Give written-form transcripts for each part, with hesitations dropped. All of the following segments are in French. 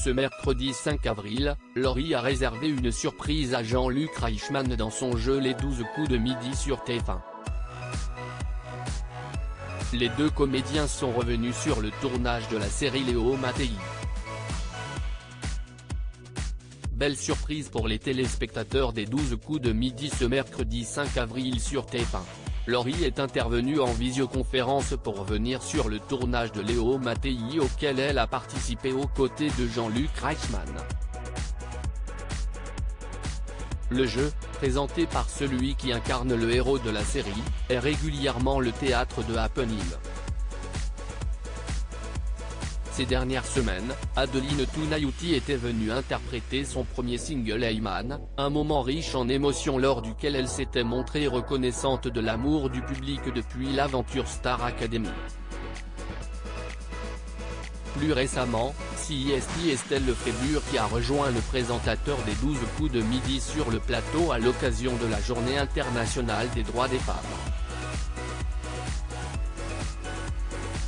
Ce mercredi 5 avril, Laurie a réservé une surprise à Jean-Luc Reichmann dans son jeu Les 12 coups de midi sur TF1. Les deux comédiens sont revenus sur le tournage de la série Léo Mattei. Belle surprise pour les téléspectateurs des 12 coups de midi ce mercredi 5 avril sur TF1. Laurie est intervenue en visioconférence pour revenir sur le tournage de Léo Mattei auquel elle a participé aux côtés de Jean-Luc Reichmann. Le jeu, présenté par celui qui incarne le héros de la série, est régulièrement le théâtre de happenings. Ces dernières semaines, Adeline Tounayouti était venue interpréter son premier single Heyman, un moment riche en émotions lors duquel elle s'était montrée reconnaissante de l'amour du public depuis l'aventure Star Academy. Plus récemment, c'est Estelle Lefébure qui a rejoint le présentateur des 12 coups de midi sur le plateau à l'occasion de la Journée internationale des droits des femmes.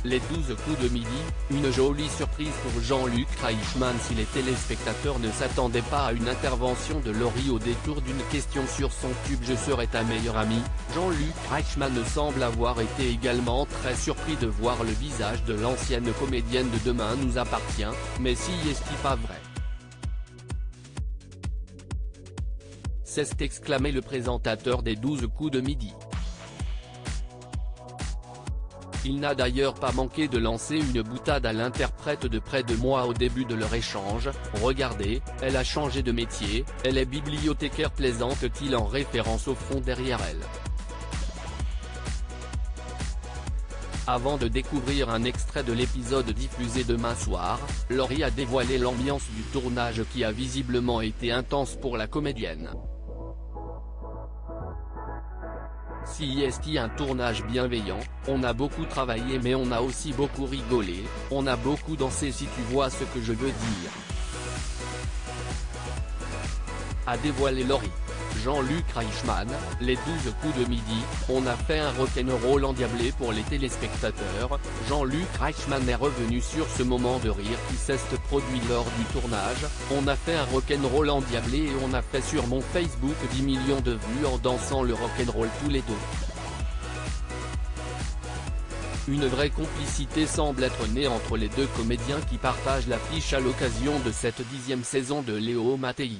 Les 12 coups de midi, une jolie surprise pour Jean-Luc Reichmann si les téléspectateurs ne s'attendaient pas à une intervention de Laurie au détour d'une question sur son tube Je serai ta meilleure amie. Jean-Luc Reichmann semble avoir été également très surpris de voir le visage de l'ancienne comédienne de Demain nous appartient, mais si est-ce pas vrai? S'est exclamé le présentateur des 12 coups de midi. Il n'a d'ailleurs pas manqué de lancer une boutade à l'interprète de Près de moi au début de leur échange. Regardez, elle a changé de métier, elle est bibliothécaire plaisante-t-il en référence au fond derrière elle. Avant de découvrir un extrait de l'épisode diffusé demain soir, Laurie a dévoilé l'ambiance du tournage qui a visiblement été intense pour la comédienne. C'est un tournage bienveillant, on a beaucoup travaillé mais on a aussi beaucoup rigolé, on a beaucoup dansé si tu vois ce que je veux dire. A dévoilé Laurie. Jean-Luc Reichmann, les 12 coups de midi, on a fait un rock'n'roll endiablé pour les téléspectateurs. Jean-Luc Reichmann est revenu sur ce moment de rire qui s'est produit lors du tournage. On a fait un rock'n'roll endiablé et on a fait sur mon Facebook 10 millions de vues en dansant le rock'n'roll tous les deux. Une vraie complicité semble être née entre les deux comédiens qui partagent l'affiche à l'occasion de cette 10e saison de Léo Mattei.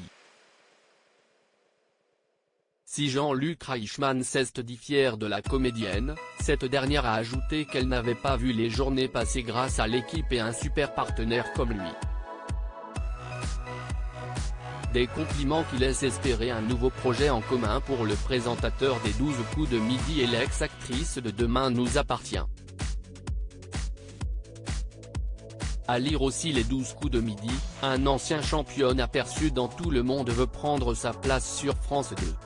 Si Jean-Luc Reichmann s'est dit fier de la comédienne, cette dernière a ajouté qu'elle n'avait pas vu les journées passer grâce à l'équipe et un super partenaire comme lui. Des compliments qui laissent espérer un nouveau projet en commun pour le présentateur des 12 coups de midi et l'ex-actrice de Demain nous appartient. À lire aussi les 12 coups de midi, un ancien champion aperçu dans Tout le monde veut prendre sa place sur France 2.